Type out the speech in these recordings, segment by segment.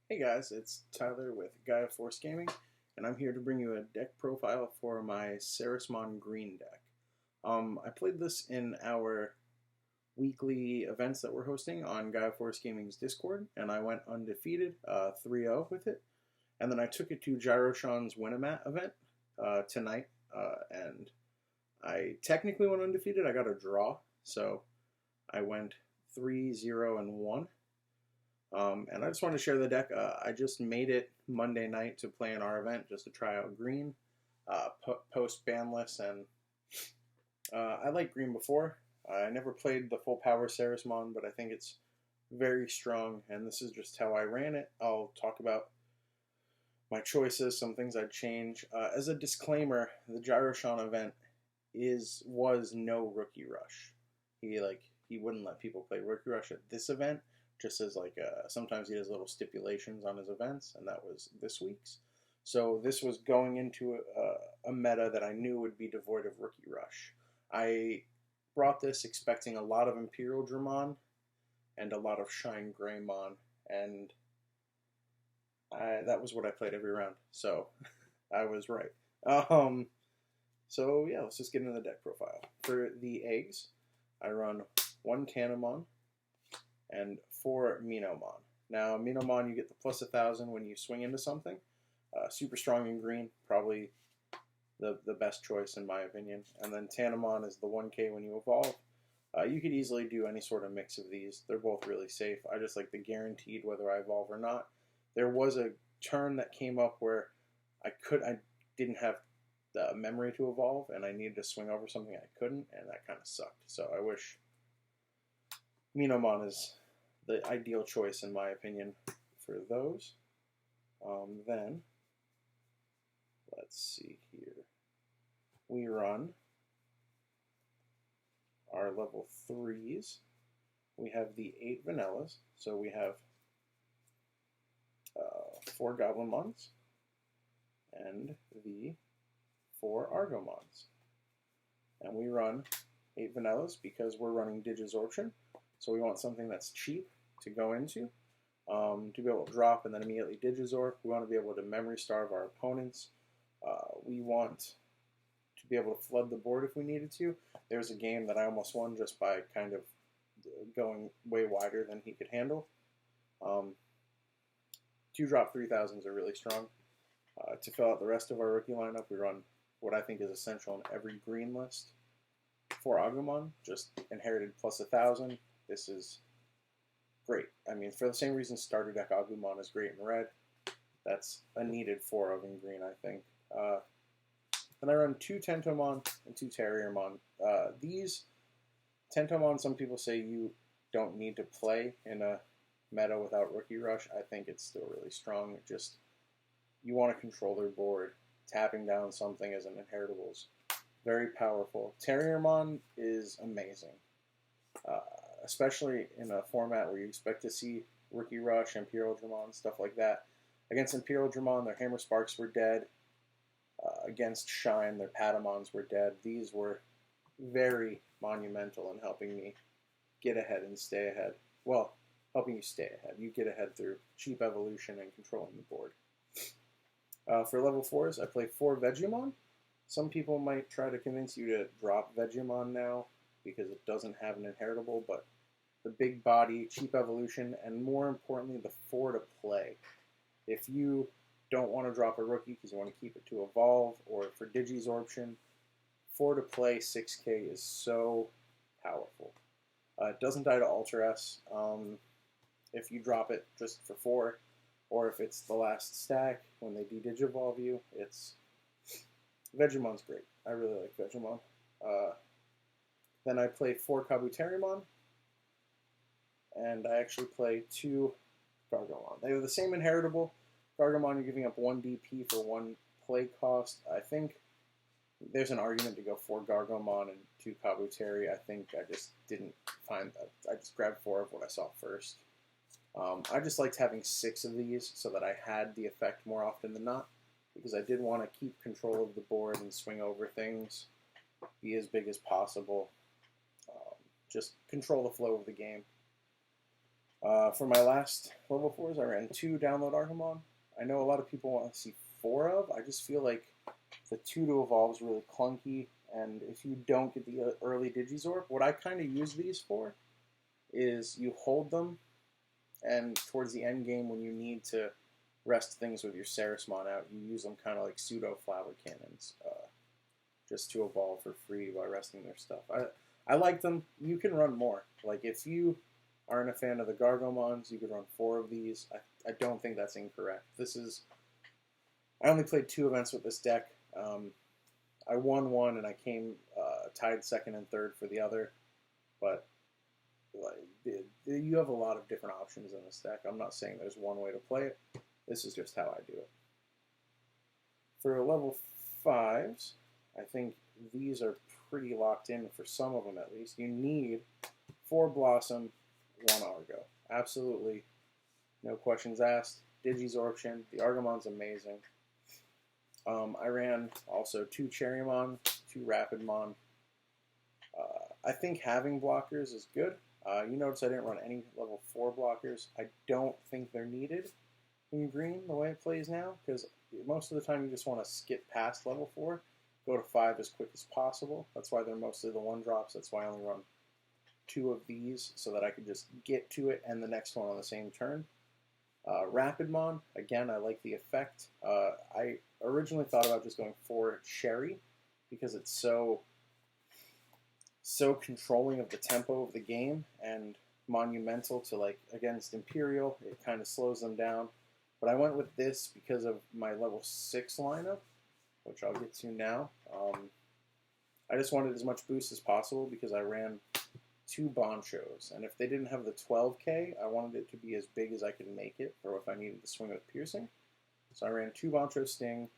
Hey guys, it's Tyler with Gaia Force Gaming, and I'm here to bring you a deck profile for my Ceresmon Green deck. I played this in our weekly events that we're hosting on Gaia Force Gaming's Discord, and I went undefeated 3-0 with it. And then I took it to Gyroshan's Winamat event tonight, and I technically went undefeated. I got a draw, so I went 3-0-1. And I just wanted to share the deck. I just made it Monday night to play in our event just to try out green, post banless, and I liked green before. I never played the full power Ceresmon, but I think it's very strong, and this is just how I ran it. I'll talk about my choices, some things I'd change. As a disclaimer, the Gyroshan event was no rookie rush. He wouldn't let people play rookie rush at this event, just as sometimes he does little stipulations on his events, and that was this week's. So this was going into a meta that I knew would be devoid of rookie rush. I brought this expecting a lot of Imperial Dramon and a lot of Shine Greymon, and that was what I played every round. So I was right. So yeah, let's just get into the deck profile. For the eggs, I run 1 Tanamon and 4 Minomon. Now, Minomon, you get the plus 1,000 when you swing into something. Super strong in green, probably the best choice in my opinion. And then Tanamon is the 1k when you evolve. You could easily do any sort of mix of these. They're both really safe. I just like the guaranteed whether I evolve or not. There was a turn that came up where I didn't have the memory to evolve, and I needed to swing over something I couldn't, and that kind of sucked. So I wish Minomon is the ideal choice in my opinion for those. Then let's see here. We run our level 3s. We have the 8 vanillas, so we have 4 Goblinmons and the 4 Argomons. And we run 8 vanillas because we're running Digisorption, so we want something that's cheap to go into, to be able to drop and then immediately Digizorp. We want to be able to memory starve our opponents. We want to be able to flood the board if we needed to. There's a game that I almost won just by kind of going way wider than he could handle. 2-drop 3000s are really strong. To fill out the rest of our rookie lineup, we run what I think is essential in every green list. 4 Agumon, just inherited plus 1,000. This is great. I mean, for the same reason starter deck Agumon is great in red. That's a needed 4 of in green, I think. Then I run 2 Tentomon and 2 Terriermon. These Tentomon, some people say you don't need to play in a meta without Rookie Rush. I think it's still really strong. You want to control their board. Tapping down something as an inheritables. Very powerful. Terriermon is amazing. Especially in a format where you expect to see Rookie Rush, Imperial Dramon, stuff like that. Against Imperial Dramon, their Hammer Sparks were dead. Against Shine, their Patamons were dead. These were very monumental in helping me get ahead and stay ahead. Well, helping you stay ahead. You get ahead through cheap evolution and controlling the board. For level 4s, I play 4 Vegemon. Some people might try to convince you to drop Vegemon now because it doesn't have an inheritable, but the big body, cheap evolution, and more importantly, the 4 to play. If you don't want to drop a rookie because you want to keep it to evolve, or for Digisorption, 4 to play 6k is so powerful. It doesn't die to Ultra S if you drop it just for 4, or if it's the last stack when they de-Digivolve you. Vegemon's great. I really like Vegemon. Then I play 4 Kabuterimon, and I actually play 2 Gargomon. They have the same inheritable. Gargomon, you're giving up 1 DP for 1 play cost. I think there's an argument to go 4 Gargomon and 2 Kabuteri. I think I just didn't find that. I just grabbed 4 of what I saw first. I just liked having 6 of these so that I had the effect more often than not, because I did want to keep control of the board and swing over things, be as big as possible, just control the flow of the game. For my last level 4s, I ran 2 download Argomon. I know a lot of people want to see 4 of. I just feel like the 2 to evolve is really clunky, and if you don't get the early Digizorb, what I kind of use these for is you hold them, and towards the end game when you need to rest things with your Ceresmon out, you use them kind of like pseudo flower cannons, just to evolve for free by resting their stuff. I like them. You can run more. Like if you aren't a fan of the Gargomons, you could run 4 of these. I don't think that's incorrect. I only played 2 events with this deck. I won one and I came tied second and third for the other, but like, you have a lot of different options in this deck. I'm not saying there's one way to play it. This is just how I do it. For level 5s, I think these are pretty locked in for some of them at least. You need 4 Blossom, 1 Argo. Absolutely, no questions asked. Digizorption, the Argomon's amazing. I ran also 2 Cherrymon, 2 Rapidmon. I think having blockers is good. You notice I didn't run any level 4 blockers. I don't think they're needed in green the way it plays now, because most of the time you just want to skip past level 4, go to 5 as quick as possible. That's why they're mostly the 1-drops. That's why I only run 2 of these, so that I could just get to it and the next one on the same turn. Rapidmon, again, I like the effect. I originally thought about just going for Cherry, because it's so controlling of the tempo of the game and monumental to, like, against Imperial. It kind of slows them down. But I went with this because of my level 6 lineup, which I'll get to now. I just wanted as much boost as possible because I ran 2 Bonchos. And if they didn't have the 12k, I wanted it to be as big as I could make it for if I needed to swing with Piercing. So I ran 2 Boncho Sting,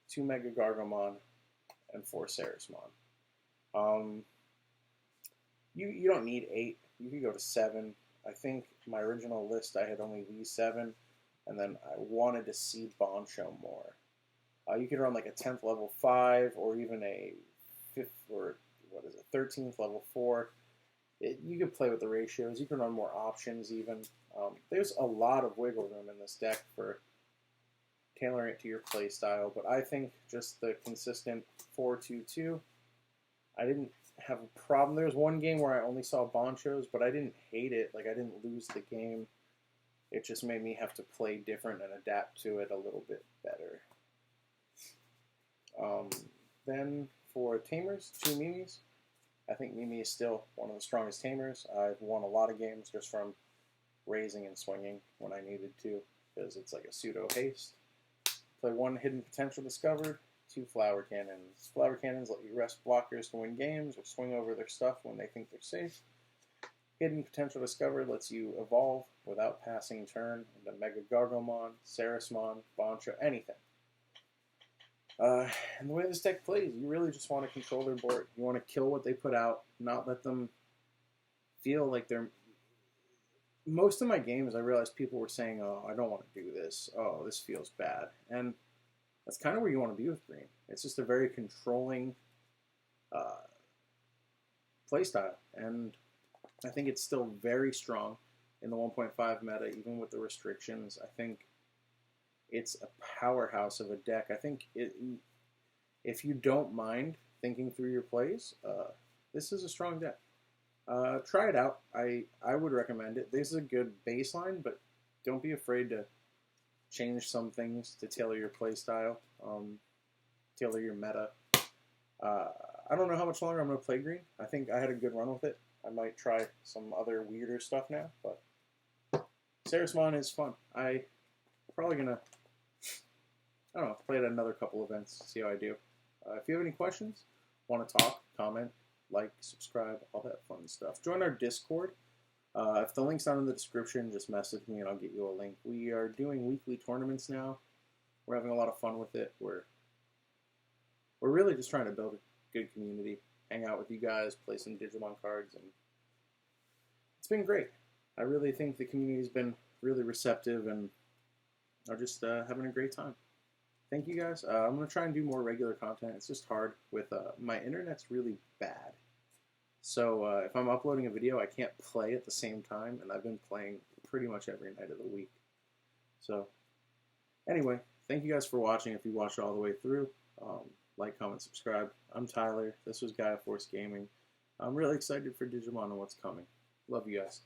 2 Mega Gargomon, and 4 Ceresmon. You don't need 8. You could go to 7. I think my original list I had only these 7, and then I wanted to see Boncho more. You could run like a 10th level 5, or even a 5th or 13th level 4. You could play with the ratios. You can run more options even. There's a lot of wiggle room in this deck for tailoring it to your play style, but I think just the consistent 4-2-2, I didn't have a problem. There was one game where I only saw Bonchos, but I didn't hate it. Like, I didn't lose the game. It just made me have to play different and adapt to it a little bit better. Then for Tamers, 2 Mimis. I think Mimi is still one of the strongest Tamers. I've won a lot of games just from raising and swinging when I needed to, because it's like a pseudo haste. Play 1 Hidden Potential discovered, 2 Flower Cannons. Flower Cannons let you rest blockers to win games or swing over their stuff when they think they're safe. Hidden Potential discovered lets you evolve without passing turn into Mega Gargomon, Ceresmon, Boncho, anything. And the way this deck plays, you really just want to control their board. You want to kill what they put out, not let them feel like they're... Most of my games, I realized people were saying, oh, I don't want to do this. Oh, this feels bad. And that's kind of where you want to be with green. It's just a very controlling playstyle. And I think it's still very strong in the 1.5 meta, even with the restrictions. I think it's a powerhouse of a deck. I think if you don't mind thinking through your plays, this is a strong deck. Try it out. I would recommend it. This is a good baseline, but don't be afraid to change some things to tailor your play style, tailor your meta. I don't know how much longer I'm going to play green. I think I had a good run with it. I might try some other weirder stuff now, but Ceresmon is fun. I'm probably going to, I don't know, play at another couple events, see how I do. If you have any questions, want to talk, comment, like, subscribe, all that fun stuff. Join our Discord. If the link's not in the description, just message me and I'll get you a link. We are doing weekly tournaments now. We're having a lot of fun with it. We're really just trying to build a good community, hang out with you guys, play some Digimon cards, and it's been great. I really think the community's been really receptive and are just having a great time. Thank you guys. I'm going to try and do more regular content. It's just hard with my internet's really bad. So if I'm uploading a video, I can't play at the same time, and I've been playing pretty much every night of the week. So anyway, thank you guys for watching. If you watched all the way through, like, comment, subscribe. I'm Tyler. This was Gaia Force Gaming. I'm really excited for Digimon and what's coming. Love you guys.